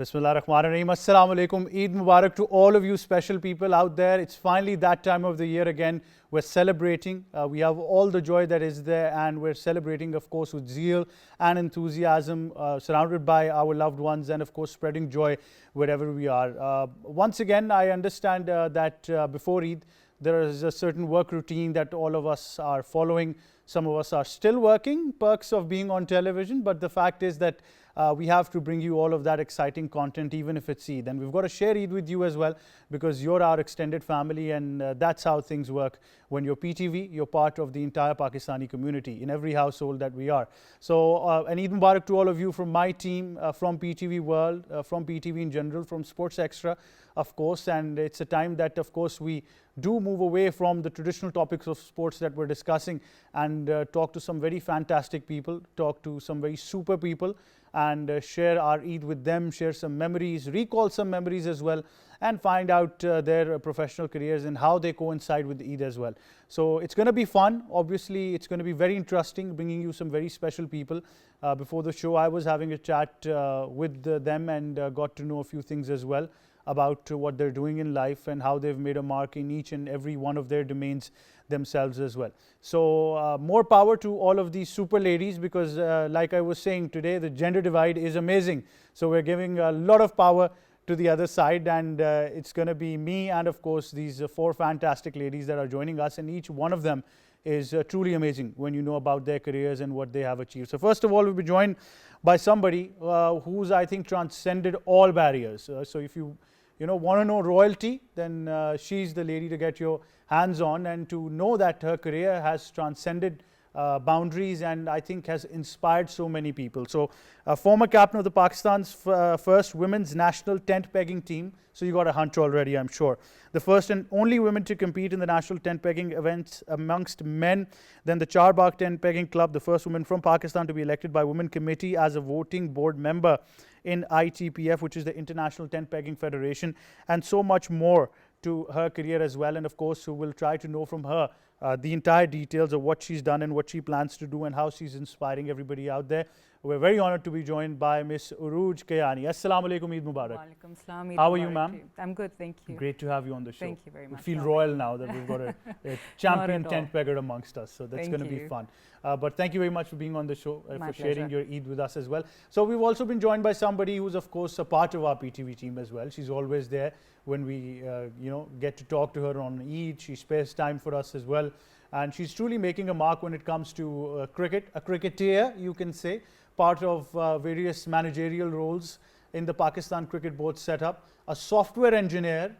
Bismillah Rahman Rahim. Assalamu alaikum. Eid Mubarak to all of you special people out there. It's finally that time of the year again. We're celebrating. We have all the joy that is there, and we're celebrating, of course, with zeal and enthusiasm, surrounded by our loved ones, and of course, spreading joy wherever we are. Once again, I understand that before Eid, there is a certain work routine that all of us are following. Some of us are still working, perks of being on television, but the fact is that we have to bring you all of that exciting content, even if it's Eid. And we've got to share Eid with you as well, because you're our extended family, and that's how things work. When you're PTV, you're part of the entire Pakistani community in every household that we are. So, an Eid Mubarak to all of you from my team, from PTV World, from PTV in general, from Sports Extra, of course. And it's a time that, of course, we do move away from the traditional topics of sports that we're discussing and talk to some very fantastic people, talk to some very super people, and share our Eid with them, share some memories, recall some memories as well, and find out their professional careers and how they coincide with Eid as well. So it's going to be fun. Obviously, it's going to be very interesting, bringing you some very special people. Before the show, I was having a chat with them and got to know a few things as well about what they're doing in life and how they've made a mark in each and every one of their domains themselves as well. So more power to all of these super ladies, because like I was saying today, the gender divide is amazing. So we're giving a lot of power to the other side, and it's going to be me and of course these four fantastic ladies that are joining us, and each one of them is truly amazing when you know about their careers and what they have achieved. So first of all, we'll be joined by somebody who's, I think, transcended all barriers. So if you want to know royalty, then she's the lady to get your hands on, and to know that her career has transcended boundaries and I think has inspired so many people. So former captain of the Pakistan's first women's national tent pegging team. So you got a hunch already, I'm sure. The first and only women to compete in the national tent pegging events amongst men. Then the Charbagh Tent Pegging Club, the first woman from Pakistan to be elected by Women Committee as a voting board member in ITPF, which is the International Tent Pegging Federation, and so much more to her career as well. And of course, we'll try to know from her the entire details of what she's done and what she plans to do and how she's inspiring everybody out there. We're very honored to be joined by Miss Urooj Kayani. Assalamu alaikum, Eid Mubarak. Walaikum salam, Eid How are you, Mubarak ma'am? to you. I'm good, thank you. Great to have you on the show. Thank you very much. We feel Not royal now that we've got a champion all. tent pegger amongst us. So that's Thank going to be you. fun. But thank you very much for being on the show, My for sharing pleasure. your Eid with us as well. So we've also been joined by somebody who's, of course, a part of our PTV team as well. She's always there when we, get to talk to her on Eid. She spares time for us as well. And she's truly making a mark when it comes to cricket, a cricketer, you can say, part of various managerial roles in the Pakistan Cricket Board setup. A software engineer,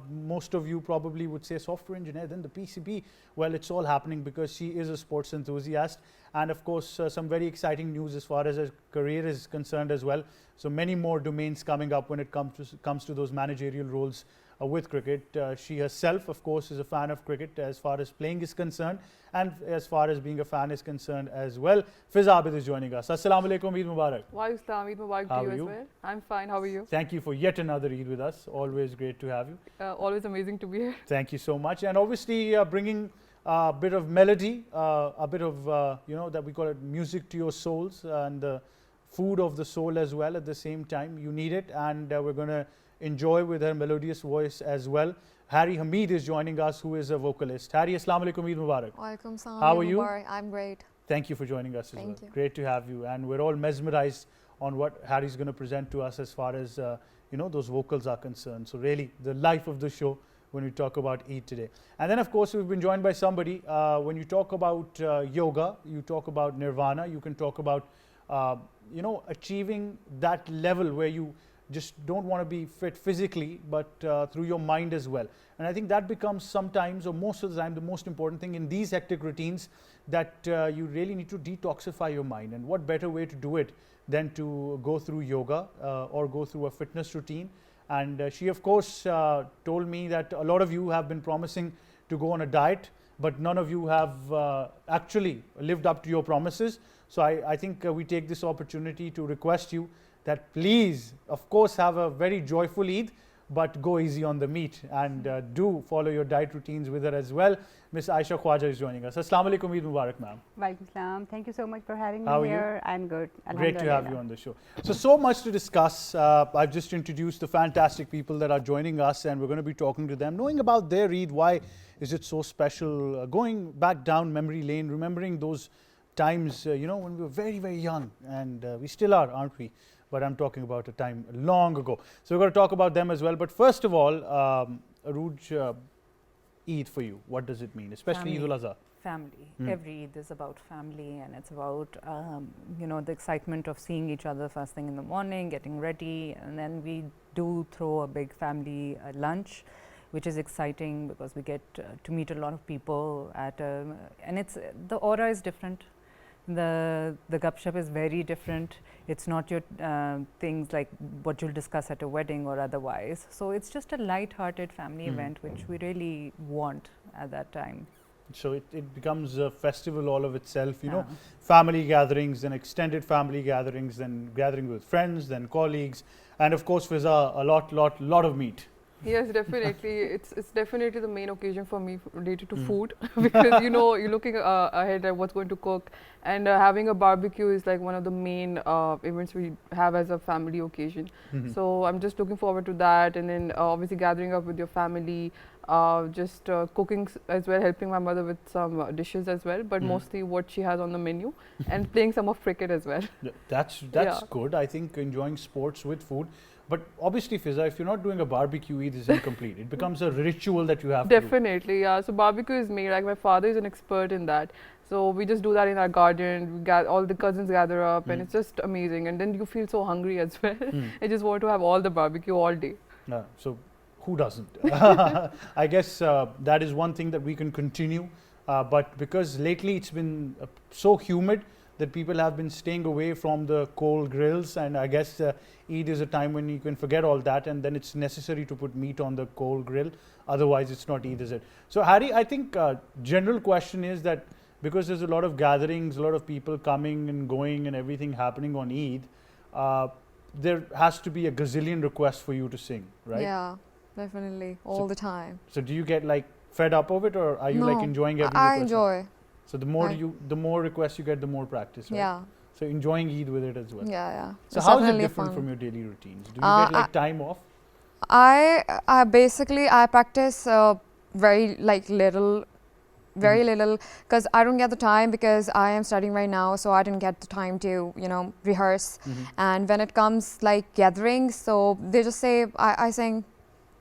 most of you probably would say software engineer, then the PCB. Well, it's all happening because she is a sports enthusiast. And of course, some very exciting news as far as her career is concerned as well. So many more domains coming up when it comes to those managerial roles with cricket. She herself, of course, is a fan of cricket as far as playing is concerned, and as far as being a fan is concerned as well. Fiz Abid is joining us. Assalamu alaikum, Eid Mubarak. Walaikum salam, Eid Mubarak How to you are as you? well. I'm fine, how are you? Thank you for yet another Eid with us. Always great to have you. Always amazing to be here. Thank you so much. And obviously bringing a bit of melody, a bit of, that we call it music to your souls, and the food of the soul as well at the same time. You need it, and we're going to enjoy with her melodious voice as well. Harry Hamid is joining us, who is a vocalist. Harry, Assalamu alaikum, Eid Mubarak. Walaikum salam. How are Eid you? Mubarak. I'm great. Thank you for joining us as well. Thank you. Great to have you. And we're all mesmerized on what Harry's going to present to us as far as, those vocals are concerned. So really, the life of the show when we talk about Eid today. And then, of course, we've been joined by somebody. When you talk about yoga, you talk about nirvana, you can talk about, achieving that level where you just don't want to be fit physically, but through your mind as well. And I think that becomes sometimes, or most of the time, the most important thing in these hectic routines, that you really need to detoxify your mind. And what better way to do it than to go through yoga or go through a fitness routine. And she, of course, told me that a lot of you have been promising to go on a diet, but none of you have actually lived up to your promises. So I think we take this opportunity to request you that please, of course, have a very joyful Eid, but go easy on the meat and do follow your diet routines with her as well. Miss Aisha Khwaja is joining us. Assalamu alaikum, Eid Mubarak, ma'am. Walaikum salam. Thank you so much for having How are me you? here. I'm good. Great to have you Alhamdulillah. on the show. So much to discuss. I've just introduced the fantastic people that are joining us, and we're going to be talking to them, knowing about their Eid. Why is it so special? Going back down memory lane, remembering those times, when we were very, very young, and we still are, aren't we? But I'm talking about a time long ago. So we're going to talk about them as well. But first of all, Arooj, Eid for you, what does it mean? Especially Eid Family. al-Azha. Family. Mm. Every Eid is about family, and it's about the excitement of seeing each other first thing in the morning, getting ready, and then we do throw a big family lunch, which is exciting because we get to meet a lot of people and it's the aura is different. The gupshup is very different. It's not your things like what you'll discuss at a wedding or otherwise. So it's just a light-hearted family event, which we really want at that time. So it becomes a festival all of itself, Yeah. family gatherings, then extended family gatherings, then gathering with friends, then colleagues, and of course, Fiza, a lot of meat. Yes, definitely. It's definitely the main occasion for me related to Mm. food because you're looking ahead at what's going to cook, and having a barbecue is like one of the main events we have as a family occasion. Mhm. So I'm just looking forward to that, and then obviously gathering up with your family, just cooking as well, helping my mother with some dishes as well, but Mhm. mostly what she has on the menu, and playing some of cricket as well. That's Yeah. good. I think enjoying sports with food. But obviously, Fiza, if you're not doing a barbecue, Eid is incomplete. It becomes a ritual that you have to do. Definitely, yeah. So barbecue is made. Like my father is an expert in that. So we just do that in our garden. All the cousins gather up, and Mm. it's just amazing. And then you feel so hungry as well. Mm. I just want to have all the barbecue all day. So who doesn't? I guess that is one thing that we can continue. But because lately it's been so humid that people have been staying away from the coal grills, and I guess Eid is a time when you can forget all that, and then it's necessary to put meat on the coal grill. Otherwise, it's not Eid, is it? So, Harry, I think general question is that because there's a lot of gatherings, a lot of people coming and going, and everything happening on Eid, there has to be a gazillion requests for you to sing, right? Yeah, definitely. All the time. So, do you get like fed up of it, or are you like No, enjoying every I request? enjoy. So the more requests you get, the more practice, right? Yeah, So enjoying Eid with it as well. yeah. So It's how is it definitely different fun. from your daily routines? Do you Uh, get like time off? I basically I practice very little, very little, because I don't get the time because I am studying right now, so I didn't get the time to rehearse. Mhm. And when it comes like gatherings, so they just say I sing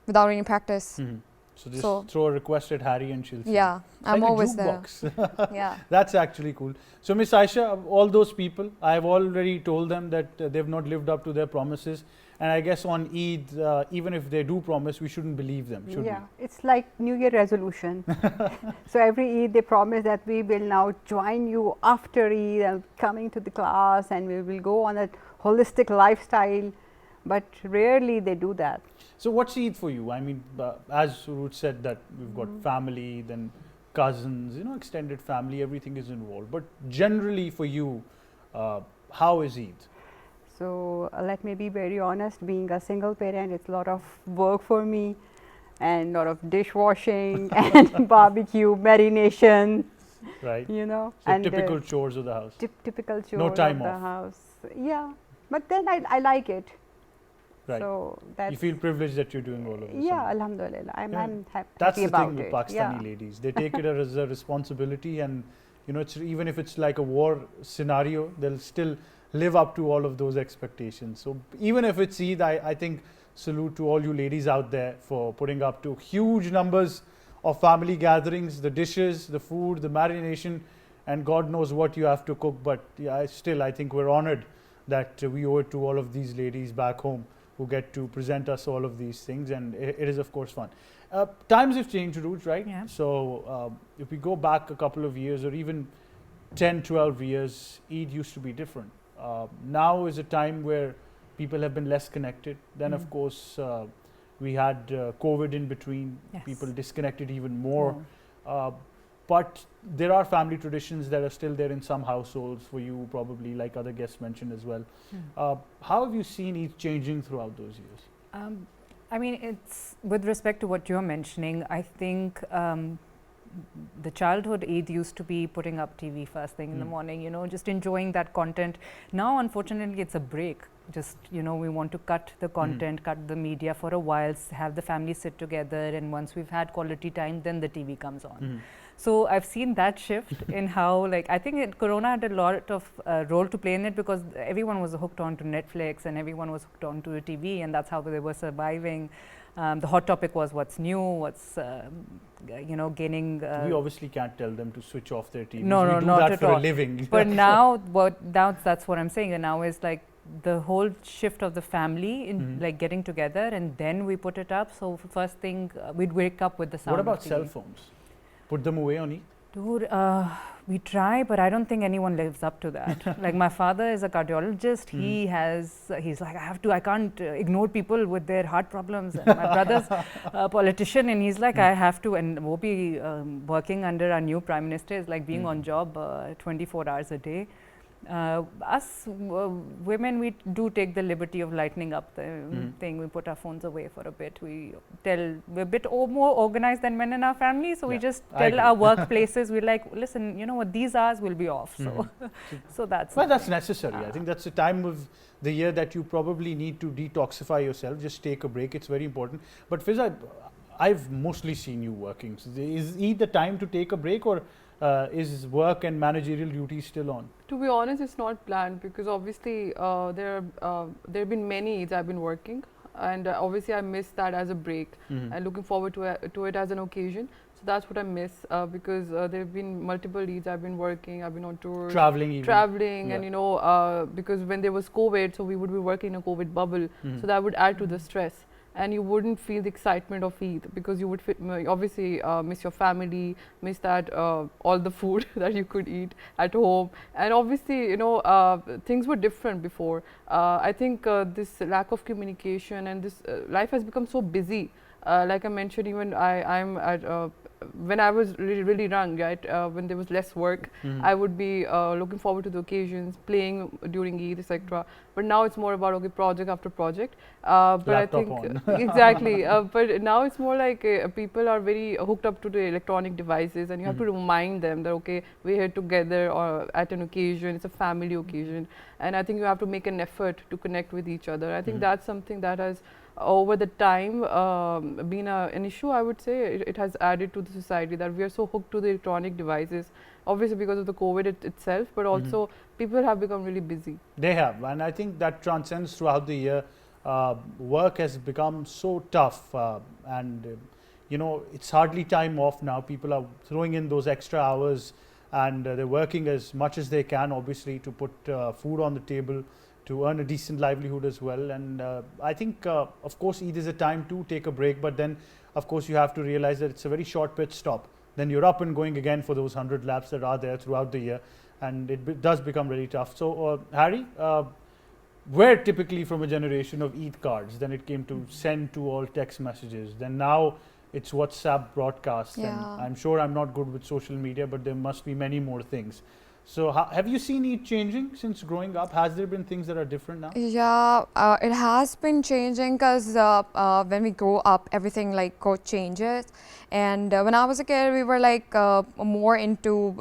without any practice. Mhm. So just So- throw a request at Harry and she'll sing. Yeah, It's I'm like a always there. jukebox. Yeah. That's actually cool. So Miss Aisha, all those people, I've already told them that they've not lived up to their promises. And I guess on Eid, even if they do promise, we shouldn't believe them, should Yeah, it's like New Year resolution. So every Eid they promise that we will now join you after Eid and coming to the class, and we will go on a holistic lifestyle. But rarely they do that. So what's Eid for you? I mean, as Ruth said that we've got family, then cousins, extended family, everything is involved. But generally for you, how is Eid? So let me be very honest, being a single parent, it's a lot of work for me, and a lot of dishwashing and barbecue, marination, Right? So So typical chores of the house. typical chores time of the off. house. Yeah, but then I like it. Right. So that's You feel privileged that you're doing all of this. yeah, and alhamdulillah. I'm That's happy the about thing with it. Pakistani Yeah. ladies. They take it as a responsibility, and it's even if it's like a war scenario, they'll still live up to all of those expectations. So even if it's Eid, I think salute to all you ladies out there for putting up to huge numbers of family gatherings, the dishes, the food, the marination, and God knows what you have to cook. But yeah, I think we're honored that we owe it to all of these ladies back home who get to present us all of these things, and it is of course fun. Times have changed, Ruth, right? Yeah. So if we go back a couple of years or even 10, 12 years, Eid used to be different. Now is a time where people have been less connected. Then of course we had COVID in between. Yes. People disconnected even more. But there are family traditions that are still there in some households for you, probably, like other guests mentioned as well. How have you seen Eid changing throughout those years? I mean, it's with respect to what you're mentioning, I think the childhood Eid used to be putting up TV first thing in the morning, you know, just enjoying that content. Now, unfortunately, it's a break. Just, you know, we want to cut the content, cut the media for a while, have the family sit together, and once we've had quality time, then the TV comes on. So I've seen that shift in how, like, I think Corona had a lot of role to play in it, because everyone was hooked on to Netflix and everyone was hooked on to the TV, and that's how they were surviving. The hot topic was what's new, what's you know, gaining. We obviously can't tell them to switch off their TVs. No, we no, do not that at for all. a living. But now that's what I'm saying. And now is like the whole shift of the family in like getting together, and then we put it up. So first thing we'd wake up with the sound. What about of TV. cell phones? Put them away on Eid? Dude, we try, but I don't think anyone lives up to that. Like my father is a cardiologist. He's like, I can't ignore people with their heart problems. And my brother's a politician, and he's like, I have to. And we'll be working under our new prime minister is like being on job 24 hours a day. Us women, we do take the liberty of lightening up the thing. We put our phones away for a bit. We're a bit more organized than men in our family, so we just tell our workplaces, we're like, listen, you know what, these hours will be off. So, so that's. Well, that's necessary. I think that's the time of the year that you probably need to detoxify yourself. Just take a break. It's very important. But Fiza, I've mostly seen you working. So is Eid the time to take a break, or is work and managerial duties still on? To be honest, it's not planned, because obviously there have been many Eids I've been working, and obviously I miss that as a break and looking forward to it as an occasion. So that's what I miss, because there have been multiple Eids I've been working, I've been on tours, Traveling even. and you know, because when there was COVID, so we would be working in a COVID bubble, so that would add to the stress. And you wouldn't feel the excitement of Eid, because you would obviously miss your family, miss that all the food that you could eat at home. And obviously, you know, things were different before. I think this lack of communication and this life has become so busy. Like I mentioned, even I'm at when I was really young, right, when there was less work, I would be looking forward to the occasions, playing during Eid, etc. But now it's more about, okay, project after project. But Laptop I think on. exactly. But now it's more like people are very hooked up to the electronic devices, and you have to remind them that, okay, we're here together or at an occasion. It's a family occasion, and I think you have to make an effort to connect with each other. I think that's something that has over the time been an issue. I would say it has added to the society that we are so hooked to the electronic devices, obviously because of the COVID itself, but also people have become really busy. They have, and I think that transcends throughout the year. Work has become so tough, and you know, it's hardly time off now. People are throwing in those extra hours, and they're working as much as they can, obviously, to put food on the table, to earn a decent livelihood as well. And I think, of course, Eid is a time to take a break, but then, of course, you have to realize that it's a very short pit stop. Then you're up and going again for those 100 laps that are there throughout the year, and it does become really tough. So, Harry, we're typically from a generation of Eid cards. Then it came to send to all text messages. Then now it's WhatsApp broadcasts. And I'm sure I'm not good with social media, but there must be many more things. So have you seen Eid changing since growing up? Has there been things that are different now? Yeah, it has been changing, because when we grow up, everything like changes. And when I was a kid, we were like more into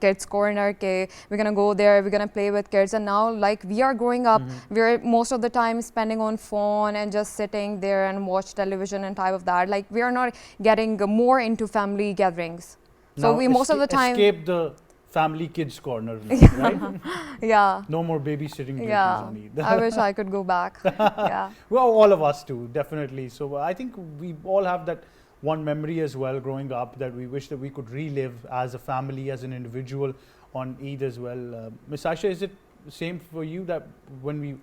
kids corner. Okay, we're gonna go there, we're gonna play with kids. And now, like, we are growing up, we're most of the time spending on phone and just sitting there and watch television and type of that. Like, we are not getting more into family gatherings. So Now we most of the time escape the family kids corner, right? yeah. No more babysitting duties Yeah, on Eid. I wish I could go back. Yeah. Well, all of us do, definitely. So I think we all have that one memory as well growing up that we wish that we could relive as a family, as an individual on Eid as well. Miss Aisha, is it the same for you that when we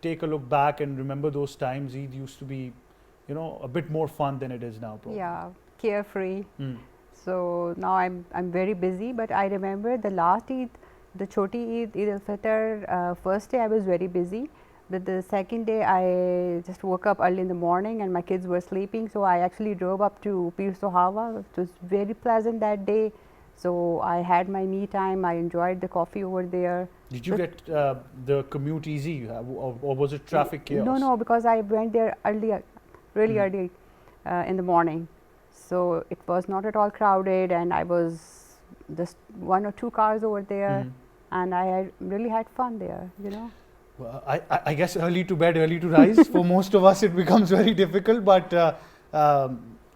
take a look back and remember those times, Eid used to be, you know, a bit more fun than it is now, probably? Yeah, carefree. So now I'm very busy, but I remember the last Eid, the Choti Eid, Eid al-Fitr, first day I was very busy, but the second day I just woke up early in the morning and my kids were sleeping, so I actually drove up to Pir Sohawa. It was very pleasant that day, so I had my me time, I enjoyed the coffee over there. Did you get the commute easy, or was it traffic chaos? No, because I went there early really Mhm. early in the morning. So it was not at all crowded, and I was just 1 or 2 cars over there, Mhm. and I really had fun there, you know. Well, I guess early to bed, early to rise. For most of us, it becomes very difficult, but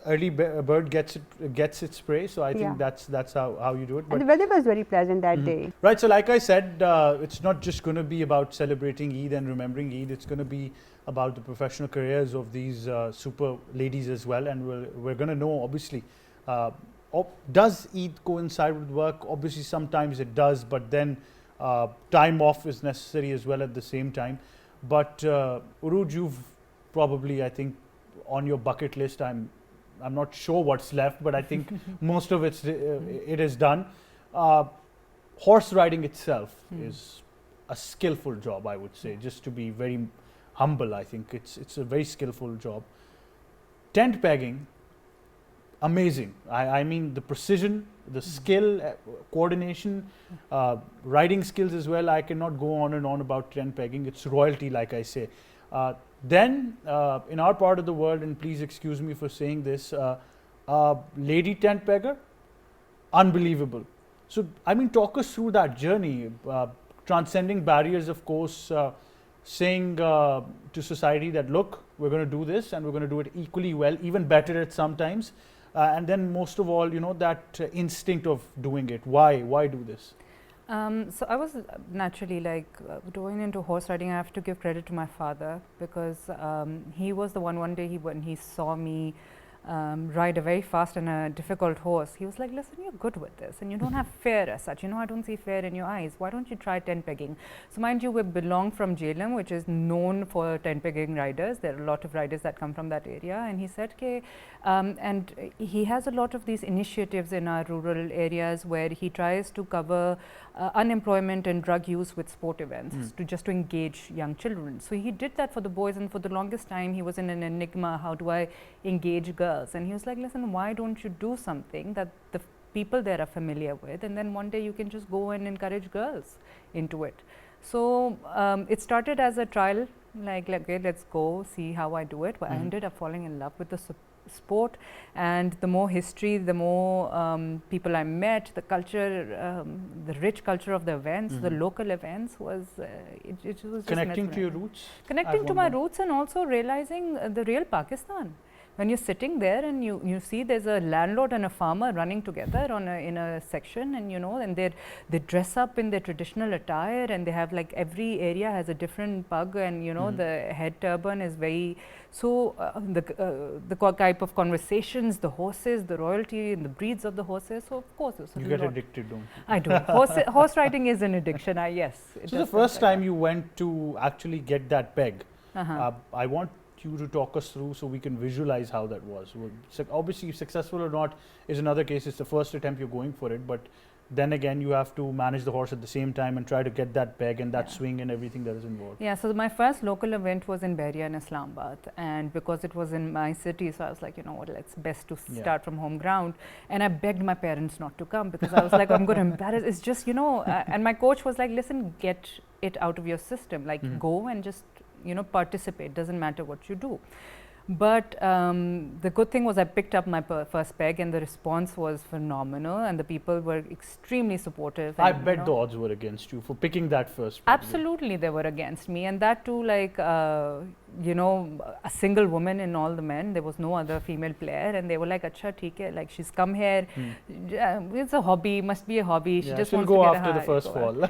early bird gets its prey. So I think Yeah. that's how you do it. And the weather was very pleasant that Mhm. day. Right. So, like I said, it's not just going to be about celebrating Eid and remembering Eid. It's going to be about the professional careers of these super ladies as well. And we're going to know, obviously, does Eid coincide with work? Obviously, sometimes it does, but then time off is necessary as well at the same time. But Uruj, you've probably, I think, on your bucket list. I'm not sure what's left, but I think most of it is done. Horse riding itself is a skillful job, I would say. Just to be very humble, I think it's a very skillful job. Tent pegging, amazing. I mean the precision, the skill, coordination, riding skills as well. I cannot go on and on about tent pegging. It's royalty, like I say. Then in our part of the world, and please excuse me for saying this, lady tent pegger, unbelievable. So I mean, talk us through that journey, transcending barriers, of course, saying to society that look, we're going to do this and we're going to do it equally well, even better at sometimes, and then most of all, you know, that instinct of doing it. Why do this? So I was naturally like going into horse riding. I have to give credit to my father because he was the one day when he saw me ride a very fast and a difficult horse, he was like, listen, you're good with this and you don't have fear as such, you know, I don't see fear in your eyes, why don't you try tent pegging? So mind you, we belong from Jhelum, which is known for tent pegging riders. There are a lot of riders that come from that area, and he said, okay, and he has a lot of these initiatives in our rural areas where he tries to cover unemployment and drug use with sport events to engage young children. So he did that for the boys, and for the longest time he was in an enigma, how do I engage girls? And he was like, listen, why don't you do something that the people there are familiar with, and then one day you can just go and encourage girls into it. So it started as a trial, like okay, let's go see how I do it, but I ended up falling in love with the sport, and the more history, the more people I met, the culture, the rich culture of the events, the local events was it was Connecting just to your roots? connecting to my roots, and also realizing the real Pakistan. When you're sitting there and you see there's a landlord and a farmer running together in a section, and you know, and they dress up in their traditional attire, and they have like every area has a different pug, and you know the head turban is very so the type of conversations, the horses, the royalty and the breeds of the horses. So of course You get addicted, don't you? I do. Horse riding is an addiction. Yes. So the first time you went to actually get that peg, I want you to talk us through so we can visualize how that was. Obviously, successful or not is another case. It's the first attempt, you're going for it, but then again you have to manage the horse at the same time and try to get that peg and that swing and everything that is involved. Yeah, so my first local event was in Bahria in Islamabad, and because it was in my city, so I was like, you know what, it's best to start from home ground. And I begged my parents not to come because I was like, I'm going to embarrass. It's just, you know, and my coach was like, listen, get it out of your system, like go and just, you know, participate, doesn't matter what you do. But the good thing was I picked up my first peg, and the response was phenomenal, and the people were extremely supportive. I bet the odds were against you for picking that first peg. Absolutely, they were against me, and that too, like you know, a single woman in all the men. There was no other female player, and they were like, "Acha, theek hai, like she's come here. It's a hobby, must be a hobby. She just wants go to get after the first fall."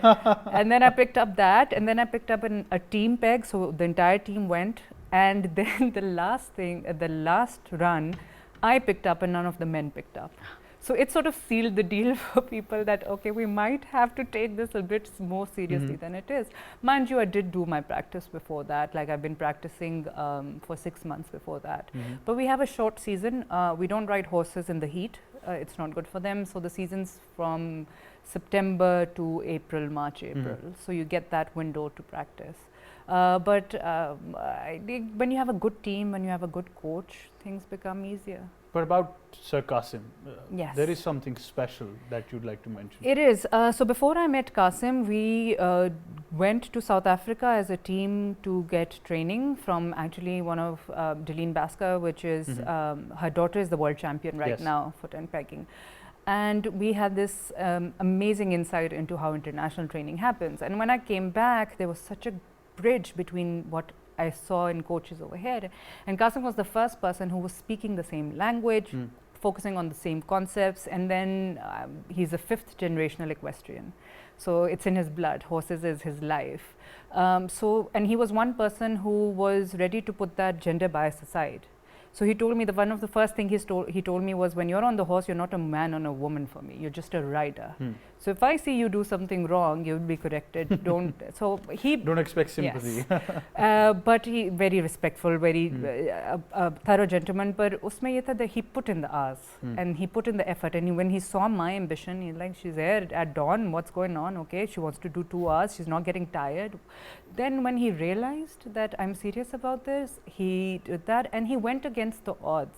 And then I picked up that, and then I picked up a team peg, so the entire team went. And then the last run, I picked up and none of the men picked up. So it sort of sealed the deal for people that, okay, we might have to take this a bit more seriously than it is. Mind you, I did do my practice before that. Like I've been practicing for 6 months before that. But we have a short season. We don't ride horses in the heat. It's not good for them. So the season's from September to April, March, April. So you get that window to practice. But when you have a good team, when you have a good coach, things become easier. But about Sir Qasim, Yes. there is something special that you'd like to mention. It is. So before I met Qasim, we went to South Africa as a team to get training from actually one of Deline Basker, which is her daughter is the world champion right Yes. now for 10 pegging. And we had this amazing insight into how international training happens. And when I came back, there was such a bridge between what I saw in coaches over here. And Qasim was the first person who was speaking the same language, focusing on the same concepts, and then he's a 5th generational equestrian. So it's in his blood. Horses is his life. And he was one person who was ready to put that gender bias aside. So he told me that one of the first thing he told me was, when you're on the horse, you're not a man or a woman for me. You're just a rider. So if I see you do something wrong, you'll be corrected. Don't. So he Don't expect sympathy. Yes. But he very respectful, very thorough gentleman. But usme ye tha that he put in the hours and he put in the effort. And when he saw my ambition, he's like, she's here at dawn. What's going on? Okay, she wants to do 2 hours. She's not getting tired. Then when he realized that I'm serious about this, he did that, and he went against the odds.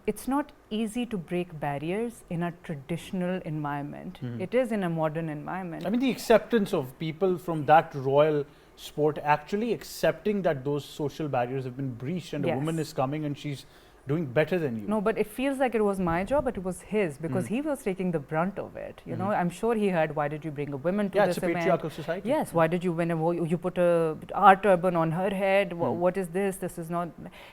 It's not easy to break barriers in a traditional environment. It is in a modern environment. I mean, the acceptance of people from that royal sport actually accepting that those social barriers have been breached and a woman Yes. is coming and she's doing better than you. No, but it feels like it was my job, but it was his, because he was taking the brunt of it. You know, I'm sure he heard, why did you bring a woman to Yeah, this it's a event? patriarchal society. Yes, why did you, you put a art turban on her head, what is this, this is not.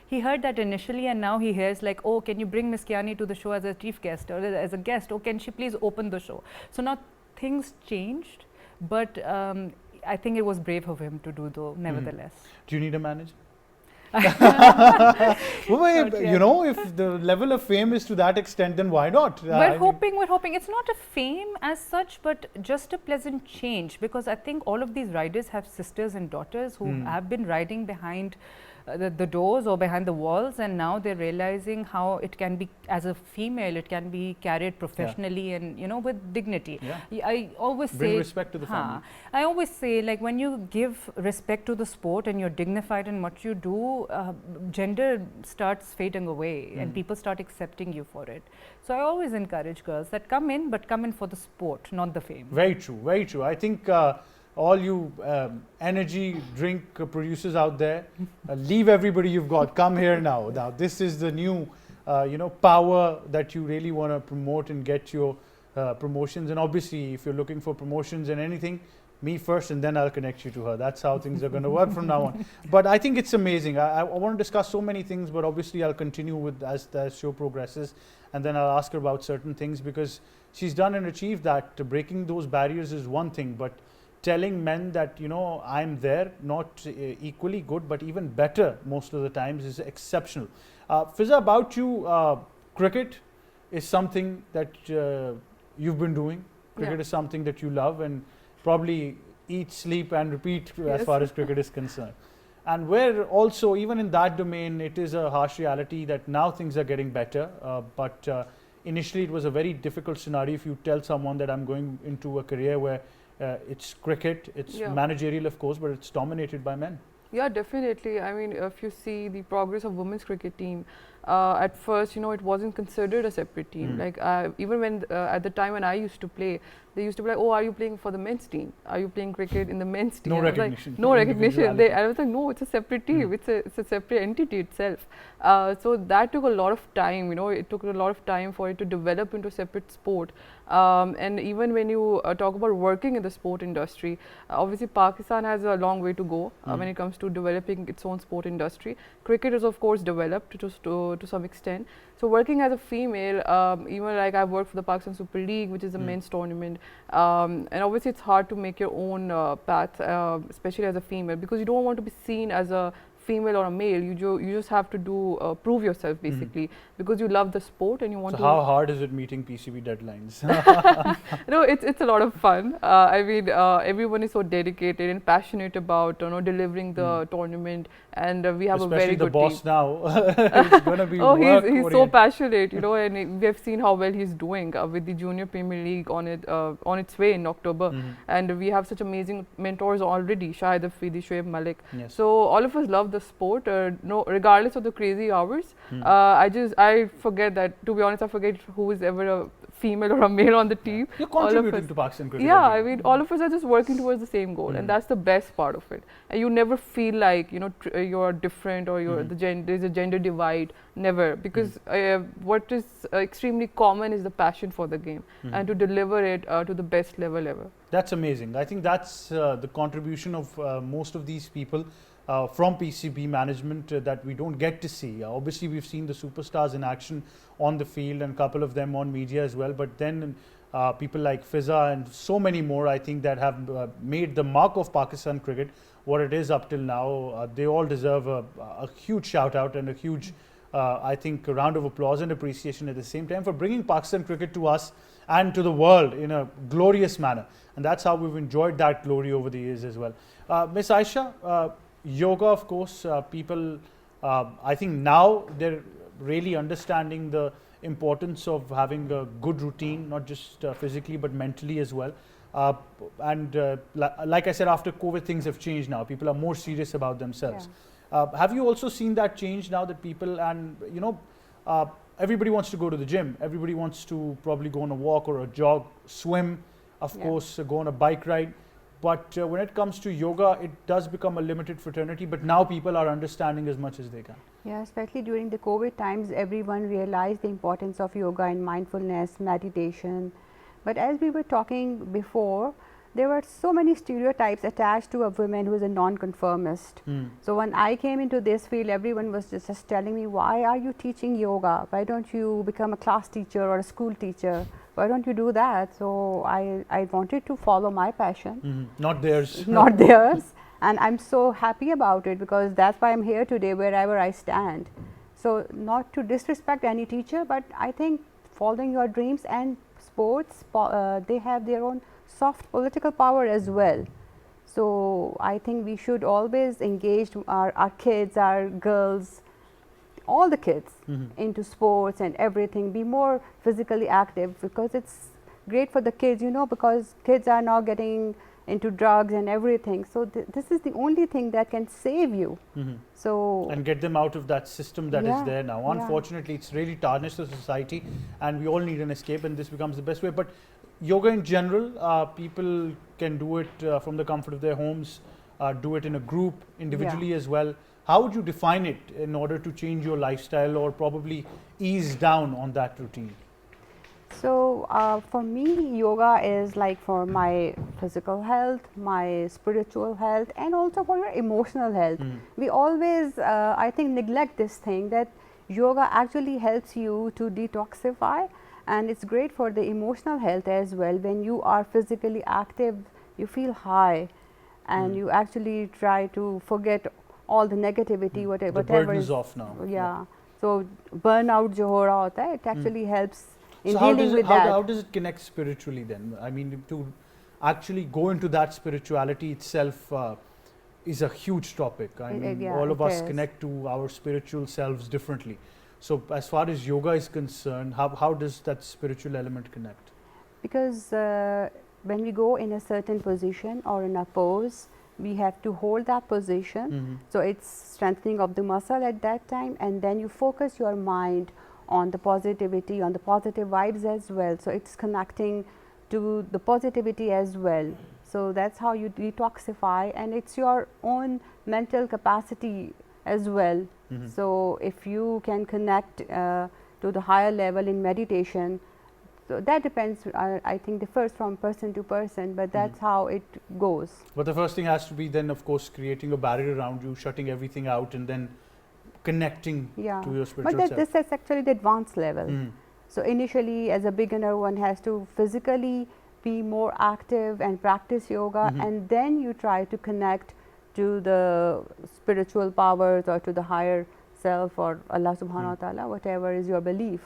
He heard that initially, and now he hears like, oh, can you bring Miss Kiani to the show as a chief guest or as a guest, or can she please open the show? So now things changed, but I think it was brave of him to do though, nevertheless. Do you need a manager? Well, Not you yet. know, if the level of fame is to that extent, then why not? We're hoping. It's not a fame as such, but just a pleasant change, because I think all of these riders have sisters and daughters who have been riding behind the doors or behind the walls, and now they're realizing how it can be, as a female, it can be carried professionally and, you know, with dignity. Yeah. I always Bring say, respect to the family. I always say, like, when you give respect to the sport and you're dignified in what you do, gender starts fading away and people start accepting you for it. So I always encourage girls that come in, but come in for the sport, not the fame. Very true, very true. I think all you energy drink producers out there, leave everybody you've got. Come here now. Now, this is the new, you know, power that you really want to promote and get your promotions. And obviously, if you're looking for promotions and anything, me first, and then I'll connect you to her. That's how things are going to work from now on. But I think it's amazing. I want to discuss so many things, but obviously I'll continue with as the show progresses, and then I'll ask her about certain things, because she's done and achieved that. Breaking those barriers is one thing, but telling men that, you know, I'm there, not equally good, but even better most of the times, is exceptional. Fiza, about you, cricket is something that you've been doing. Cricket is something that you love and probably eat, sleep and repeat as far as cricket is concerned. And where also, even in that domain, it is a harsh reality that now things are getting better, but initially it was a very difficult scenario if you tell someone that I'm going into a career where it's cricket, it's managerial of course, but it's dominated by men. Yeah, definitely. I mean, if you see the progress of women's cricket team, at first, you know, it wasn't considered a separate team. Like even when at the time when I used to play, they used to be like, "Oh, are you playing for the men's team? Are you playing cricket in the men's team?" No I was like, recognition. no recognition. I was like, "No, it's a separate team. It's a separate entity itself." So that took a lot of time. You know, it took a lot of time for it to develop into a separate sport. And even when you talk about working in the sport industry, obviously Pakistan has a long way to go when it comes to developing its own sport industry. Cricket is of course developed to some extent. So working as a female, even like I've worked for the Pakistan Super League, which is a men's tournament, and obviously it's hard to make your own path, especially as a female, because you don't want to be seen as a female or a male. You just have to do prove yourself basically, because you love the sport and you want So to. how hard is it meeting PCB deadlines? No, it's a lot of fun. I mean, everyone is so dedicated and passionate about delivering the tournament, and we have Especially a very the good boss team. now. It's going to be Oh, he's so work-oriented. passionate, and we have seen how well he's doing with the Junior Premier League on its way in October, and we have such amazing mentors already, Shahid Afridi, Shoaib Malik. Yes. So all of us love the sport, no, regardless of the crazy hours, I forget that, to be honest, I forget who is ever a female or a male on the team. You're All of contributing us- to Pakistan cricket. Yeah, every I day. mean, all of us are just working towards the same goal, and that's the best part of it. And you never feel like, you know, you're different or you're there's a gender divide. Never, because what is extremely common is the passion for the game and to deliver it to the best level ever. That's amazing. I think that's the contribution of most of these people from PCB management that we don't get to see. Obviously, we've seen the superstars in action on the field and a couple of them on media as well. But then people like Fiza and so many more, I think, that have made the mark of Pakistan cricket what it is up till now. They all deserve a huge shout out and a huge, I think, a round of applause and appreciation at the same time for bringing Pakistan cricket to us and to the world in a glorious manner. And that's how we've enjoyed that glory over the years as well. Miss Aisha, yoga, of course, people, I think now they're really understanding the importance of having a good routine, not just physically but mentally as well. Like I said, after COVID, things have changed now. People are more serious about themselves. Have you also seen that change now that people, and you know, everybody wants to go to the gym, everybody wants to probably go on a walk or a jog, swim, of course, go on a bike ride. But when it comes to yoga, it does become a limited fraternity, but now people are understanding as much as they can. Yeah, especially during the COVID times, everyone realized the importance of yoga and mindfulness, meditation. But as we were talking before, there were so many stereotypes attached to a woman who is a non-conformist. So when I came into this field, everyone was just telling me, why are you teaching yoga? Why don't you become a class teacher or a school teacher? Why don't you do that? So I wanted to follow my passion, Not theirs. not theirs. And I'm so happy about it because that's why I'm here today, wherever I stand. So not to disrespect any teacher, but I think following your dreams and sports, they have their own soft political power as well. So I think we should always engage our kids, our girls, all the kids into sports and everything, be more physically active because it's great for the kids, you know, because kids are now getting into drugs and everything. So this is the only thing that can save you. So And get them out of that system that is Yeah, there now. yeah. Unfortunately, it's really tarnished the society and we all need an escape, and this becomes the best way. But yoga in general, people can do it from the comfort of their homes, do it in a group, individually as well. How would you define it in order to change your lifestyle or probably ease down on that routine? So for me, yoga is like for my physical health, my spiritual health, and also for your emotional health. We always, I think, neglect this thing that yoga actually helps you to detoxify, and it's great for the emotional health as well. When you are physically active, you feel high, and you actually try to forget all the negativity, whatever. The burden is off now. Yeah. So burnout jo ho raha hota hai, it actually helps in So how dealing does, with it, that. how does it connect spiritually then? I mean, to actually go into that spirituality itself is a huge topic. I mean, yeah, all of it us is. connect to our spiritual selves differently. So as far as yoga is concerned, how does that spiritual element connect? Because when we go in a certain position or in a pose, we have to hold that position. So it's strengthening of the muscle at that time, and then you focus your mind on the positivity, on the positive vibes as well. So it's connecting to the positivity as well. So that's how you detoxify, and it's your own mental capacity as well. So if you can connect to the higher level in meditation, so that depends, I think, differs from person to person, but that's how it goes. But the first thing has to be then, of course, creating a barrier around you, shutting everything out, and then connecting Yeah, to your but spiritual self. this is actually the advanced level. So initially, as a beginner, one has to physically be more active and practice yoga, and then you try to connect to the spiritual powers or to the higher self or Allah subhanahu wa ta'ala, whatever is your belief.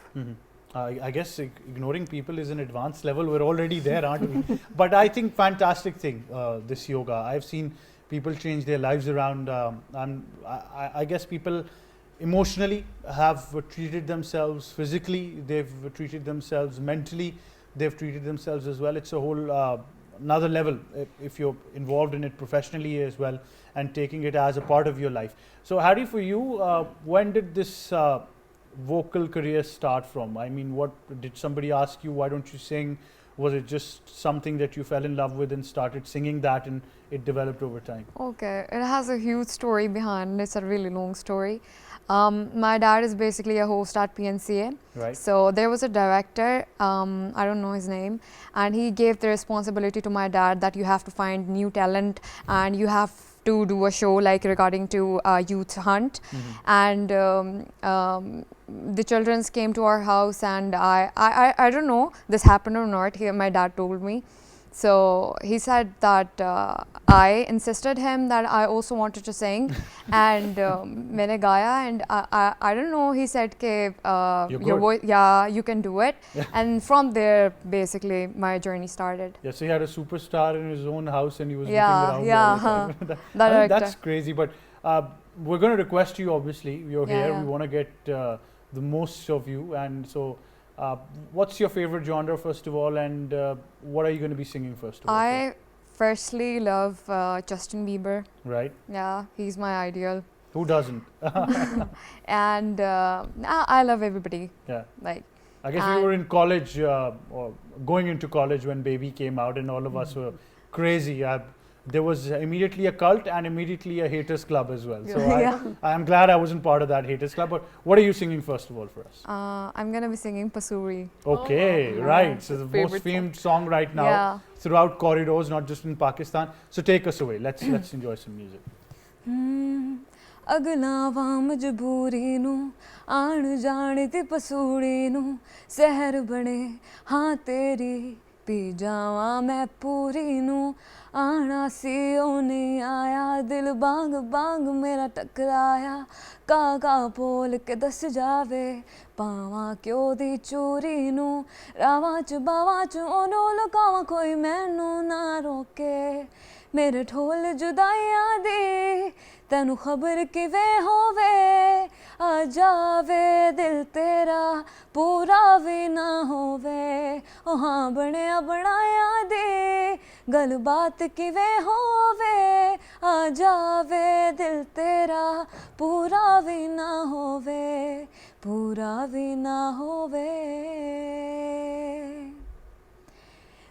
I guess ignoring people is an advanced level. We're already there, aren't we? But I think fantastic thing, this yoga. I've seen people change their lives around. I guess people emotionally have treated themselves physically. They've treated themselves mentally. They've treated themselves as well. It's a whole another level if you're involved in it professionally as well and taking it as a part of your life. So Harry, for you, when did this vocal career start from? I mean, what did somebody ask you, why don't you sing? Was it just something that you fell in love with and started singing that and it developed over time? Okay, it has a huge story behind it. It's a really long story. My dad is basically a host at PNCA. Right. So there was a director, I don't know his name, and he gave the responsibility to my dad that you have to find new talent and you have to do a show like regarding to youth hunt. And the childrens came to our house, and I don't know this happened or not. My dad told me. So he said that I insisted him that I also wanted to sing, and मैंने गाया, and I don't know. He said के You're your good. voice, yeah, you can do it, and from there basically my journey started. Yeah, so he had a superstar in his own house and he was Yeah, looking around yeah, all the time. That I mean, that's director. crazy, but we're going to request you, obviously. You're Yeah, here. yeah. We want to get the most of you. And so, what's your favorite genre, first of all? And what are you going to be singing, first of all? I firstly love Justin Bieber. Right? Yeah, he's my ideal, Who doesn't? and I love everybody. Yeah. Like I guess we were in college, or going into college when Baby came out, and all of us were crazy. There was immediately a cult and immediately a haters club as well. So Yeah. I'm glad I wasn't part of that haters club. But what are you singing, first of all, for us? I'm gonna be singing Pasuri. Okay, Oh, right. So the most favorite famed song right now Yeah. throughout corridors, not just in Pakistan. So take us away. Let's enjoy some music. ਅਗਲਾਵਾਂ ਮਜਬੂਰੀ ਨੂੰ ਆਣ ਜਾਣ ਤੇ ਪਸੂੜੀ ਨੂੰ ਸਹਿਰ ਬਣੇ ਹਾਂ ਤੇਰੀ ਪੀ ਜਾਵਾਂ ਮੈਂ ਪੂਰੀ ਨੂੰ ਆਣਾ ਸੀ ਉਹ ਨਹੀਂ ਆਇਆ ਦਿਲ ਬਾਂਗ ਬਾਂਗ ਮੇਰਾ ਟਕਰਾਇਆ ਕਾਗਾ ਬੋਲ ਕੇ ਦੱਸ ਜਾਵੇ ਪਾਵਾਂ ਕਿਉਂ ਦੀ ਚੂਰੀ ਨੂੰ ਰਾਵਾਂ ਚ ਬਾਵਾਂ ਚ ਉਹਨੂੰ ਲੁਕਾਵਾਂ ਕੋਈ ਮੈਨੂੰ ਨਾ ਰੋਕੇ ਮੇਰੇ ਢੋਲ ਜੁਦਾਈਆਂ ਦੀ ਤੈਨੂੰ ਖਬਰ ਕਿਵੇਂ ਹੋਵੇ ਆ ਜਾਵੇ ਦਿਲ ਤੇਰਾ ਪੂਰਾ ਵੀ ਨਾ ਹੋਵੇ ਉਹ ਹਾਂ ਬਣਿਆ ਬਣਾਇਆ ਦੇ ਗੱਲਬਾਤ ਕਿਵੇਂ ਹੋਵੇ ਆ ਜਾਵੇ ਦਿਲ ਤੇਰਾ ਪੂਰਾ ਵੀ ਨਾ ਹੋਵੇ ਪੂਰਾ ਵੀ ਨਾ ਹੋਵੇ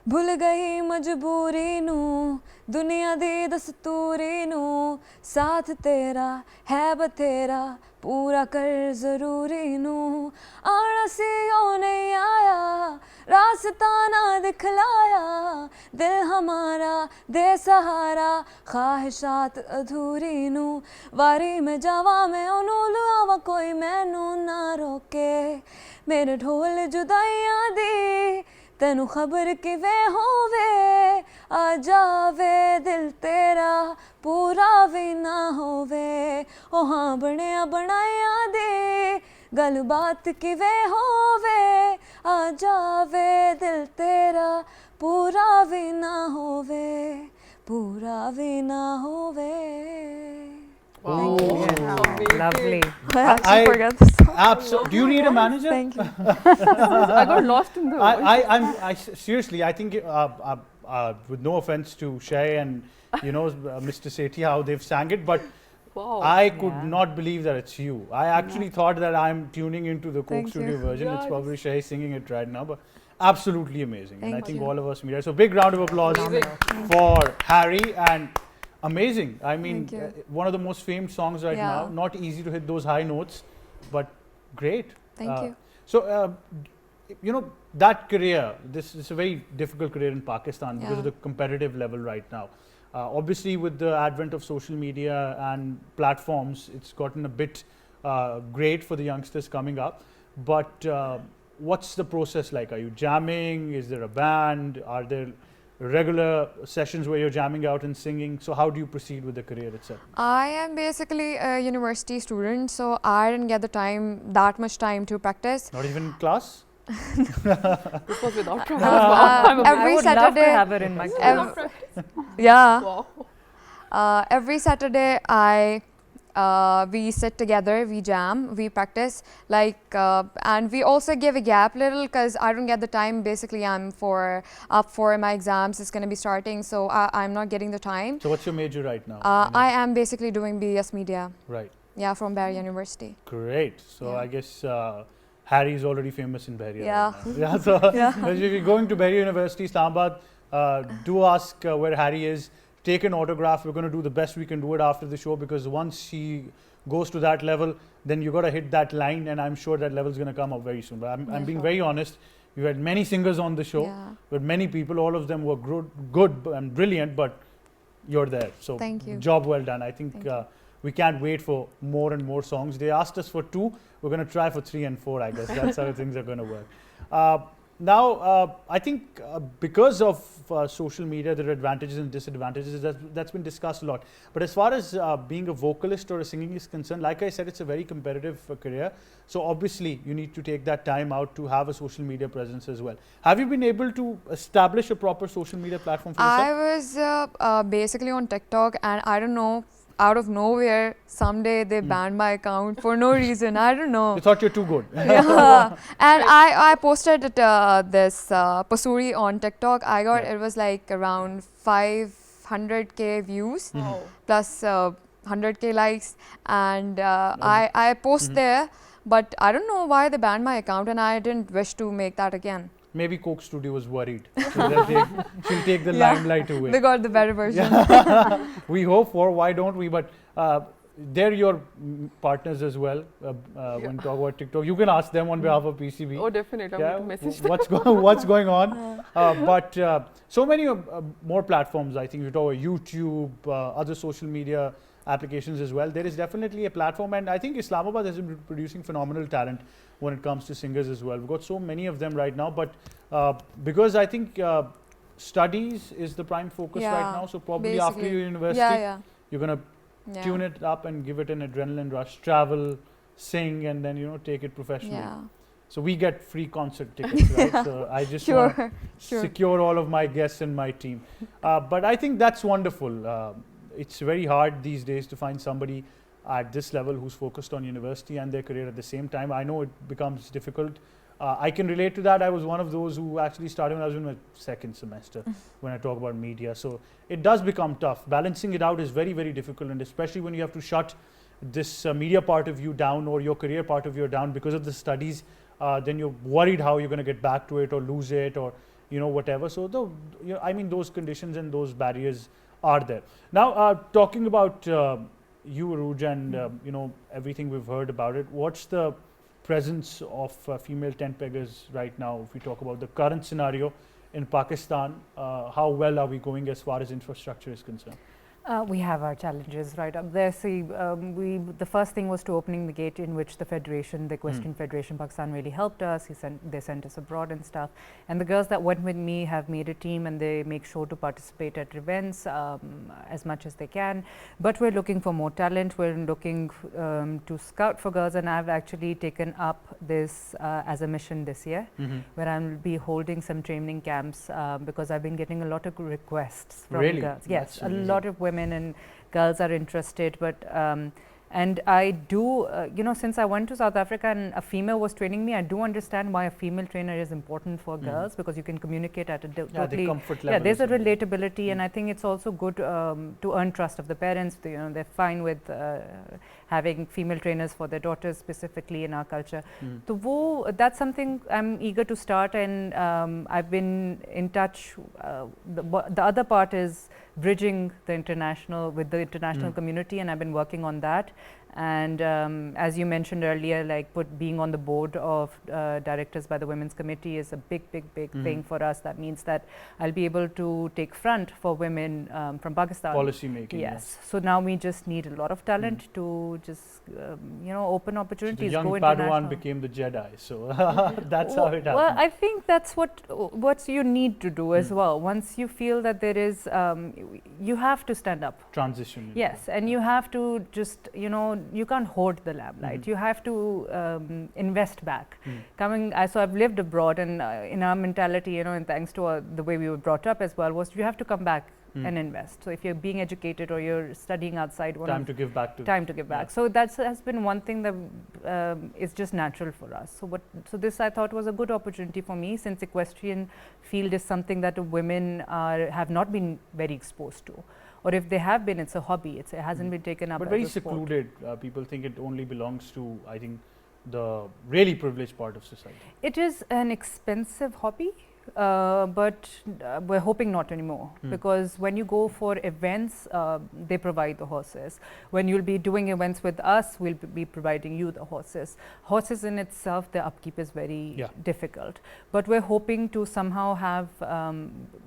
ਭੁੱਲ ਗਈ ਮਜਬੂਰੀ ਨੂੰ ਦੁਨੀਆ ਦੀ ਦਸਤੂਰੀ ਨੂੰ ਸਾਥ ਤੇਰਾ ਹੈ ਬਥੇਰਾ ਪੂਰਾ ਕਰ ਜ਼ਰੂਰੀ ਨੂੰ ਆਣਾ ਸੀ ਉਹ ਨਹੀਂ ਆਇਆ ਰਾਸਤਾ ਨਾ ਦਿਖਲਾਇਆ ਦਿਲ ਹਮਾਰਾ ਦੇ ਸਹਾਰਾ ਖਾਹਿਸ਼ਾਤ ਅਧੂਰੀ ਨੂੰ ਵਾਰੀ ਮੈਂ ਜਾਵਾਂ ਮੈਂ ਉਹਨੂੰ ਲੁਆਵਾਂ ਕੋਈ ਮੈਨੂੰ ਨਾ ਰੋਕੇ ਮੇਰੇ ਢੋਲ ਜੁਦਾਈਆਂ ਦੀ ਤੈਨੂੰ ਖਬਰ ਕਿਵੇਂ ਹੋਵੇ ਆ ਜਾਵੇ ਦਿਲ ਤੇਰਾ ਪੂਰਾ ਵੀ ਨਾ ਹੋਵੇ ਉਹ ਹਾਂ ਬਣਿਆ ਬਣਾਇਆ ਦੇ ਗੱਲਬਾਤ ਕਿਵੇਂ ਹੋਵੇ ਆ ਜਾਵੇ ਦਿਲ ਤੇਰਾ ਪੂਰਾ ਵੀ ਨਾ ਹੋਵੇ ਪੂਰਾ ਵੀ ਨਾ ਹੋਵੇ Wow. Lovely. I actually I- forgot the song. Absolutely. Do you need a manager? Thank you. I got lost in the Seriously, I think, with no offense to Shay and, Mr. Sethi, how they've sang it, but wow. I could Yeah. not believe that it's you. I actually thought that I'm tuning into the Coke Thank Studio you. version. It's Yes. probably Shay singing it right now, but absolutely amazing. And I Thank think you. all of us meet. So big round of applause for Harry, and amazing. I mean, Thank you. one of the most famed songs right Yeah. now. Not easy to hit those high notes, but great. Thank you. So, that career, this is a very difficult career in Pakistan because of Yeah. the competitive level right now. Obviously, with the advent of social media and platforms, it's gotten a bit great for the youngsters coming up. But what's the process like? Are you jamming? Is there a band? Are there regular sessions where you're jamming out and singing? So how do you proceed with the career itself? I am basically a university student, so I didn't get that much time to practice. Not even in class? This was without Uh, practice. Wow. I'm a every I would love Saturday, to have her in my class. yeah. wow. Every Saturday I we sit together, we jam, we practice, like, and we also give a gap little because I don't get the time. Basically, I'm up for my exams. It's going to be starting, so I'm not getting the time. So what's your major right now? I am basically doing BS Media. Right. Yeah, from Bahria University. Great. So Yeah. I guess Harry is already famous in Bahria. Yeah. Right now. Yeah. So if you're going to Bahria University, Islamabad, do ask where Harry is. Take an autograph. We're going to do the best we can do it after the show, because once she goes to that level, then you got to hit that line, and I'm sure that level is going to come up very soon. But I'm being very honest. You had many singers on the show, Yeah. but many people, all of them were good and brilliant, but you're there. So Thank you. job well done. I think Thank you. we can't wait for more and more songs. They asked us for 2. We're going to try for 3 and 4, I guess. That's how things are going to work. Now, I think because of social media, there are advantages and disadvantages. That's been discussed a lot. But as far as being a vocalist or a singing is concerned, like I said, it's a very competitive career. So obviously, you need to take that time out to have a social media presence as well. Have you been able to establish a proper social media platform for yourself? I was basically on TikTok, and I don't know, out of nowhere, someday they banned my account for no reason. I don't know. They thought you're too good. Yeah. And I posted this pasuri on TikTok. I got, Yeah. it was like around 500k views Wow. plus 100k likes, and I post there, but I don't know why they banned my account, and I didn't wish to make that again. Maybe Coke Studio was worried. So she'll take the Yeah. limelight away. They got the better version. We hope for, why don't we? But they're your partners as well. When you talk about TikTok, you can ask them on behalf of PCB. Oh, definitely. I'm going to message them. What's going on? But so many more platforms. I think you talk about YouTube, other social media applications as well. There is definitely a platform, and I think Islamabad has been producing phenomenal talent when it comes to singers as well. We've got so many of them right now, but because I think studies is the prime focus right Yeah, now. So probably after basically. your university, Yeah, you're gonna yeah. tune it up and give it an adrenaline rush, travel, sing, and then take it professionally. Yeah. So we get free concert tickets, right? So I just want to Sure. secure all of my guests and my team. But I think that's wonderful. It's very hard these days to find somebody at this level who's focused on university and their career at the same time. I know it becomes difficult. I can relate to that. I was one of those who actually started when I was in my second semester when I talk about media. So it does become tough. Balancing it out is very, very difficult, and especially when you have to shut this media part of you down or your career part of you down because of the studies, then you're worried how you're going to get back to it or lose it or whatever. So I mean, those conditions and those barriers are there. Now, talking about you, Arooj, and everything we've heard about it, what's the presence of female tent peggers right now? If we talk about the current scenario in Pakistan, how well are we going as far as infrastructure is concerned? We have our challenges right up there. See, the first thing was to opening the gate, in which the Federation, the Equestrian Federation Pakistan, really helped us. They sent us abroad and stuff. And the girls that went with me have made a team, and they make sure to participate at events as much as they can. But we're looking for more talent. We're looking to scout for girls, and I've actually taken up this as a mission this year, where I'll be holding some training camps because I've been getting a lot of requests from Really? girls. Yes, That's a amazing. lot of women and girls are interested, but and I do since I went to South Africa and a female was training me, I do understand why a female trainer is important for girls, because you can communicate at a The totally comfort level. yeah, there's a is important. relatability, and I think it's also good to earn trust of the parents. They're fine with having female trainers for their daughters, specifically in our culture. So that's something I'm eager to start, and I've been in touch. The other part is bridging the international with the international community, and I've been working on that. And as you mentioned earlier, like being on the board of directors by the Women's Committee is a big thing for us. That means that I'll be able to take front for women from Pakistan. Policy making. Yes. So now we just need a lot of talent to just open So opportunities. the young go Padawan international. became the Jedi. So that's how it happened. Well, I think that's what you need to do as well. Once you feel that there is, you have to stand up. Transition. Yes, and you have to just, you can't hoard the limelight. You have to invest back. So I've lived abroad, and in our mentality, and thanks to the way we were brought up as well, was you have to come back and invest. So if you're being educated or you're studying outside, one Time of to give back to. time to give back. Yeah. So that's has been one thing that is just natural for us. So this I thought was a good opportunity for me, since equestrian field is something that women have not been very exposed to, or if they have been, it's a hobby. It hasn't been taken up. But as very a sport. secluded. People think it only belongs to, I think, the really privileged part of society. It is an expensive hobby, but we're hoping not anymore, because when you go for events, they provide the horses. When you'll be doing events with us, we'll be providing you the horses. Horses in itself, the upkeep is very difficult, but we're hoping to somehow have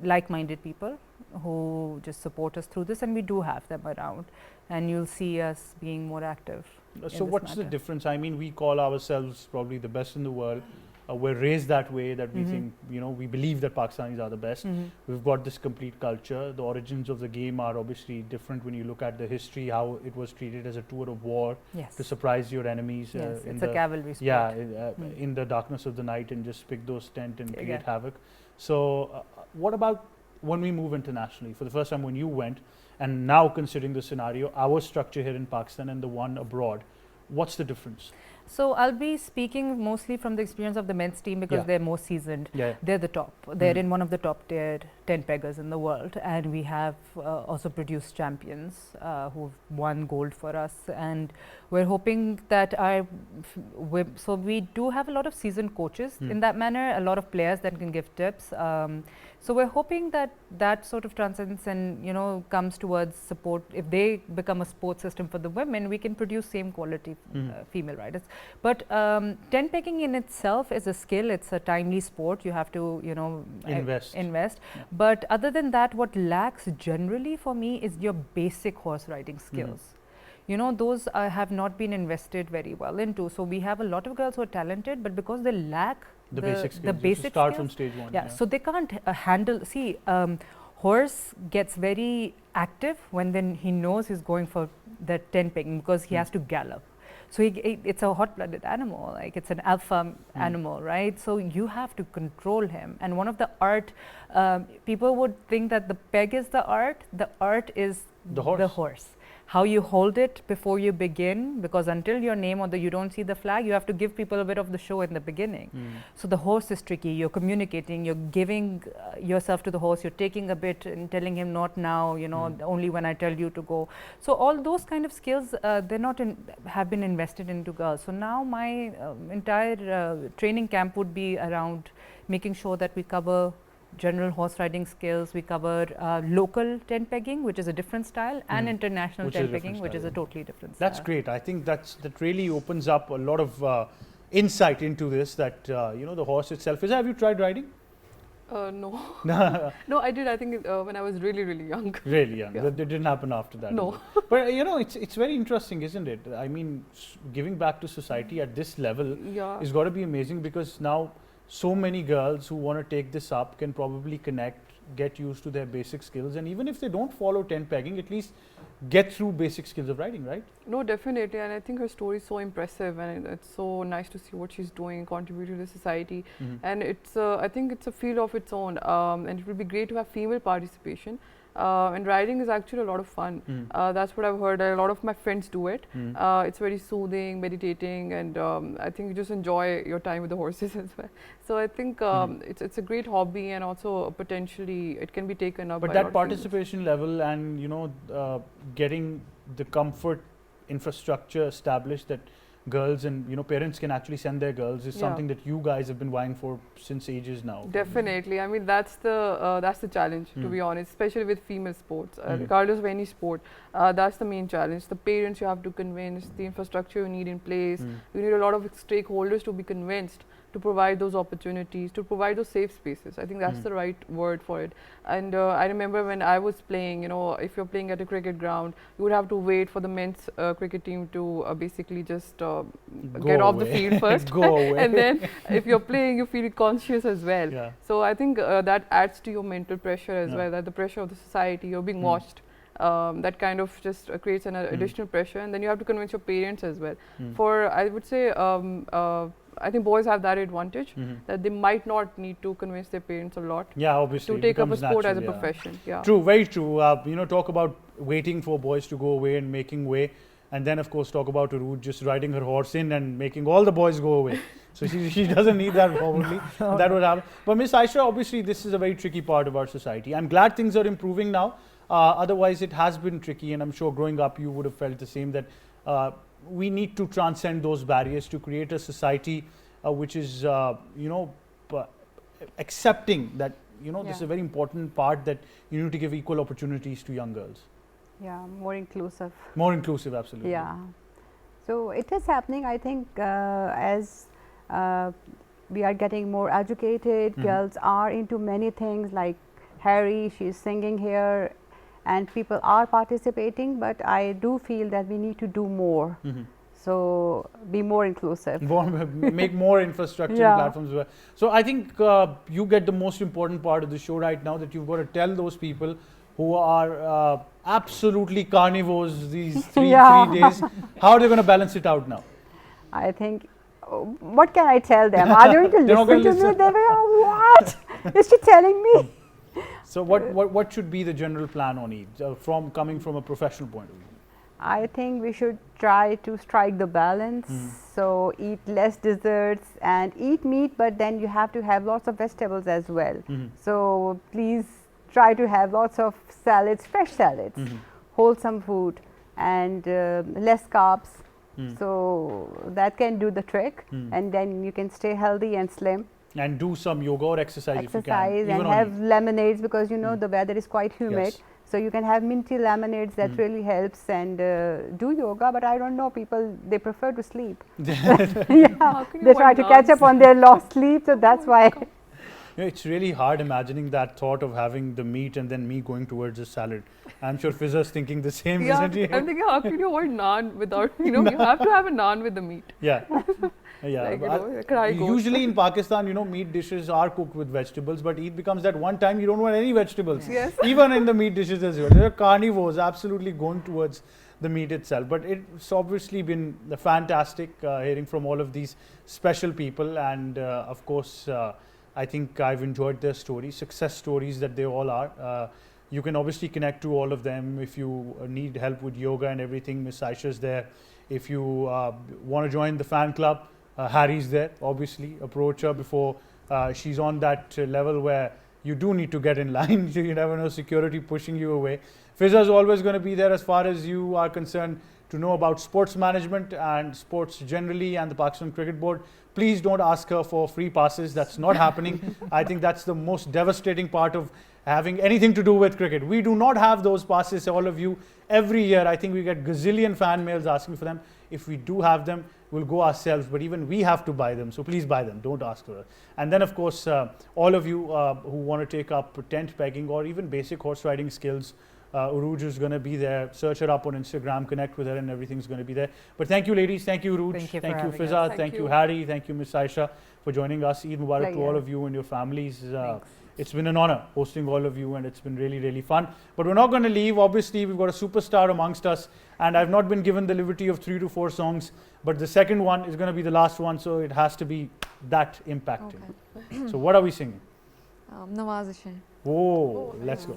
like-minded people who just support us through this, and we do have them around, and you'll see us being more active. So what's the difference? I mean, we call ourselves probably the best in the world. We're raised that way, that we think, we believe that Pakistanis are the best. We've got this complete culture. The origins of the game are obviously different when you look at the history, how it was treated as a tour of war to surprise your enemies. Yes, in it's the a cavalry sport. Yeah, in the darkness of the night, and just pick those tent and create havoc. So what about when we move internationally? For the first time when you went, and now considering the scenario, our structure here in Pakistan and the one abroad, what's the difference? So I'll be speaking mostly from the experience of the men's team, because they're more seasoned. They're the top. They're in one of the top tier 10 peggers in the world, and we have also produced champions who've won gold for us, and we're hoping that so we do have a lot of seasoned coaches in that manner, a lot of players that can give tips. So we're hoping that that sort of transcends and comes towards support. If they become a sports system for the women, we can produce same quality female riders. But tent pegging in itself is a skill. It's a timely sport. You have to invest. Yeah. But other than that, what lacks generally for me is your basic horse riding skills. Those have not been invested very well into. So we have a lot of girls who are talented, but because they lack the basic skills, the basic start skills, from stage one. so they can't handle. Horse gets very active when he knows he's going for the tent pegging, because he has to gallop. So it's a hot-blooded animal, like it's an alpha animal, right? So you have to control him. And one of the art, people would think that the peg is the art is the horse. How you hold it before you begin, because until your name or you don't see the flag, you have to give people a bit of the show in the beginning. So the horse is tricky. You're communicating, you're giving yourself to the horse, you're taking a bit and telling him not now, only when I tell you to go. So all those kind of skills, have been invested into girls. So now my entire training camp would be around making sure that we cover general horse riding skills, we cover local tent pegging, which is a different style, and international tent pegging, which is a totally different style. That's great. I think that really opens up a lot of insight into this, that the horse itself is. Have you tried riding? No. No, I did. I think when I was really, really young. Really young. That didn't happen after that. No. But it's very interesting, isn't it? I mean, giving back to society at this level is got to be amazing, because now so many girls who want to take this up can probably connect, get used to their basic skills, and even if they don't follow tent pegging, at least get through basic skills of riding, right? No, definitely, and I think her story is so impressive, and it's so nice to see what she's doing, contributing to the society, and I think it's a field of its own, and it would be great to have female participation. And riding is actually a lot of fun. That's what I've heard. A lot of my friends do it. It's very soothing, meditating, and I think you just enjoy your time with the horses as well. So I think it's a great hobby, and also potentially it can be taken up. But by that participation level, and getting the comfort infrastructure established, that girls and parents can actually send their girls, is something that you guys have been vying for since ages now. Definitely. I mean, that's the challenge, to be honest, especially with female sports, regardless of any sport. That's the main challenge. The parents you have to convince, the infrastructure you need in place. You need a lot of stakeholders to be convinced to provide those opportunities, to provide those safe spaces. I think that's the right word for it. And I remember when I was playing, if you're playing at a cricket ground, you would have to wait for the men's cricket team to basically just get off the field first. Go away. And then if you're playing, you feel conscious as well. Yeah. So I think that adds to your mental pressure as well, that the pressure of the society, you're being watched. That kind of just creates an additional pressure, and then you have to convince your parents as well. For, I would say, I think boys have that advantage that they might not need to convince their parents a lot Yeah, obviously. to it take up a becomes sport as a natural, yeah. profession. Yeah. True, very true. You know, talk about waiting for boys to go away and making way. And then, of course, talk about Urooj just riding her horse in and making all the boys go away. So she doesn't need that probably. That would happen. But Miss Aisha, obviously, this is a very tricky part of our society. I'm glad things are improving now. Otherwise, it has been tricky. And I'm sure growing up, you would have felt the same, that we need to transcend those barriers to create a society which is, you know, accepting that, you know, this is a very important part, that you need to give equal opportunities to young girls. Yeah, more inclusive. More inclusive, absolutely. Yeah. So it is happening, I think, as we are getting more educated, girls are into many things, like Harry, she's singing here, and people are participating, but I do feel that we need to do more. So be more inclusive. Make more infrastructure and platforms. So I think you get the most important part of the show right now, that you've got to tell those people who are absolutely carnivores these three days, how are they going to balance it out now? I think, what can I tell them? Are they going to listen to me? They will, what is she telling me? So what should be the general plan on Eid, from coming from a professional point of view? I think we should try to strike the balance. So eat less desserts and eat meat, but then you have to have lots of vegetables as well. So please try to have lots of salads, fresh salads, wholesome food, and less carbs. So that can do the trick, and then you can stay healthy and slim. And do some yoga or exercise if you can. Exercise and have lemonades, because you know the weather is quite humid. Yes. So you can have minty lemonades, that really helps, and do yoga. But I don't know, people, they prefer to sleep. How can you They try to catch up on their lost sleep, so that's why. Yeah, it's really hard imagining that thought of having the meat and then me going towards the salad. I'm sure Fizza's thinking the same, Yeah, isn't he? I'm thinking, how can you avoid naan without, you know, you have to have a naan with the meat. Yeah. Yeah. Like, you know, cry goat. Usually in Pakistan, you know, meat dishes are cooked with vegetables, but Eid becomes that one time you don't want any vegetables. Yes. Even in the meat dishes as well. They're carnivores, absolutely going towards the meat itself. But it's obviously been fantastic hearing from all of these special people. And of course, I think I've enjoyed their stories, success stories that they all are. You can obviously connect to all of them if you need help with yoga and everything. Miss Aisha's there. If you want to join the fan club, Harry's there, obviously. Approach her before she's on that level where you do need to get in line. You never know, security pushing you away. Fizza is always going to be there as far as you are concerned to know about sports management and sports generally and the Pakistan Cricket Board. Please don't ask her for free passes. That's not happening. I think that's the most devastating part of having anything to do with cricket. We do not have those passes, all of you. Every year, I think we get gazillion fan mails asking for them. If we do have them, we'll go ourselves, but even we have to buy them. So please buy them, don't ask for it. And then of course, all of you who want to take up tent pegging or even basic horse riding skills, Urooj is going to be there. Search her up on Instagram, connect with her, and everything's going to be there. But thank you, ladies. Thank you, Urooj. Thank you Thank for you, having Fizza. us. Thank you, Thank you. Harry. Thank you, Miss Aisha, for joining us. Eid Mubarak to all of you and your families. It's been an honor hosting all of you, and it's been really, really fun. But we're not going to leave. Obviously, we've got a superstar amongst us, and I've not been given the liberty of 3 to 4 songs, but the second one is going to be the last one, so it has to be that impacting. Okay. So what are we singing? Nawazishin. Whoa, let's go.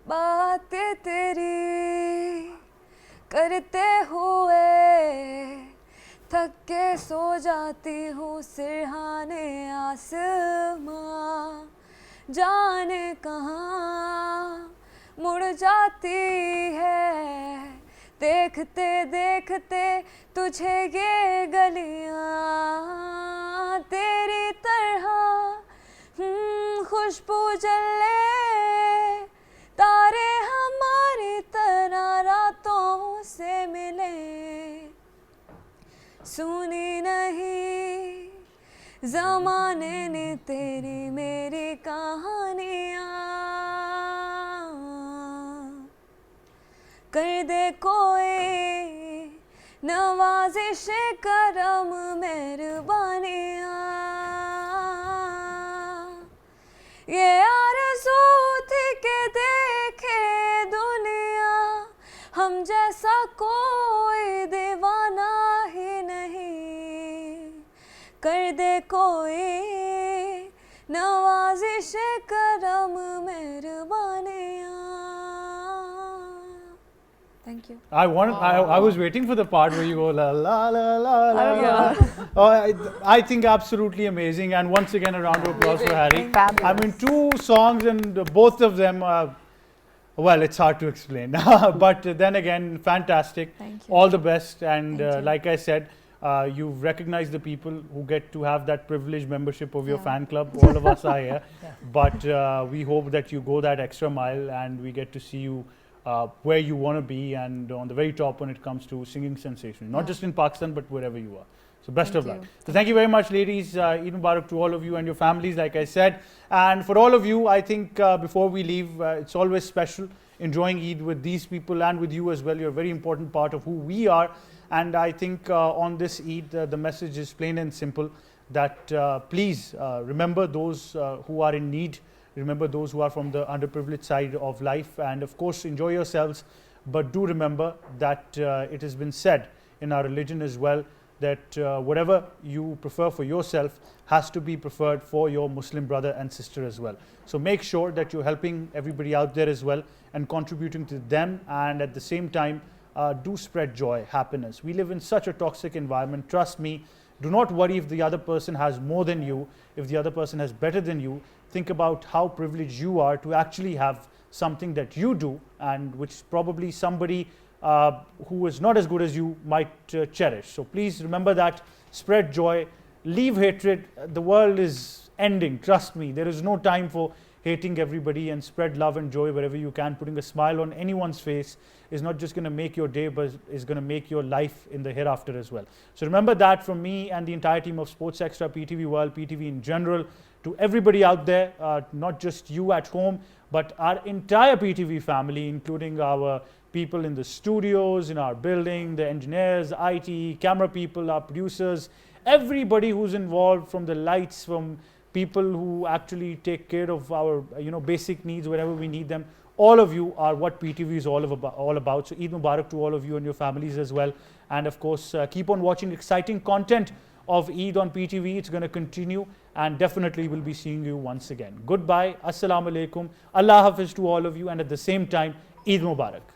बातें तेरी करते हुए थक के सो जाती हूँ सिरहाने आसमां जाने कहाँ मुड़ जाती है देखते देखते तुझे ये गलियाँ तेरी तरह खुशबू जले तारे हमारी तरह रातों से मिले सुनी नहीं ज़माने ने तेरी मेरी कहानियाँ कर दे कोई नवाजिश करम मेहरबानियाँ ये आरज़ू थी के देखे दुनिया हम जैसा कोई दीवाना ही नहीं दे कोई नवाजिश करम मेहरबानियाँ. Thank you. I was waiting for the part where you go la la la la la. la. I think absolutely amazing. And once again, a round of applause for Harry. I mean, 2 songs and both of them. Well, it's hard to explain. But then again, fantastic. Thank you. All the best. And Thank you. like I said, you've recognized the people who get to have that privileged membership of your Yeah. fan club. All of us are here. But we hope that you go that extra mile and we get to see you where you want to be and on the very top when it comes to singing sensation. Not Yeah. just in Pakistan, but wherever you are. So best Thank of luck. you. So thank you very much, ladies. Eid Mubarak to all of you and your families, like I said. And for all of you, I think before we leave, it's always special enjoying Eid with these people and with you as well. You're a very important part of who we are. And I think on this Eid, the message is plain and simple that please remember those who are in need. Remember those who are from the underprivileged side of life. And of course, enjoy yourselves. But do remember that it has been said in our religion as well that whatever you prefer for yourself has to be preferred for your Muslim brother and sister as well. So make sure that you're helping everybody out there as well and contributing to them, and at the same time do spread joy, happiness. We live in such a toxic environment. Trust me, do not worry if the other person has more than you, if the other person has better than you. Think about how privileged you are to actually have something that you do and which probably somebody who is not as good as you might cherish. So please remember that, spread joy, leave hatred. The world is ending, trust me. There is no time for hating everybody, and spread love and joy wherever you can. Putting a smile on anyone's face is not just going to make your day, but is going to make your life in the hereafter as well. So remember that from me and the entire team of Sports Extra, PTV World, PTV in general, to everybody out there, not just you at home, but our entire PTV family, including our people in the studios, in our building, the engineers, IT, camera people, our producers, everybody who's involved, from the lights, from people who actually take care of our basic needs wherever we need them. All of you are what PTV is all about. So Eid Mubarak to all of you and your families as well. And of course, keep on watching exciting content of Eid on PTV. It's going to continue, and definitely we'll be seeing you once again. Goodbye. Assalamu alaikum. Allah Hafiz to all of you, and at the same time, Eid Mubarak.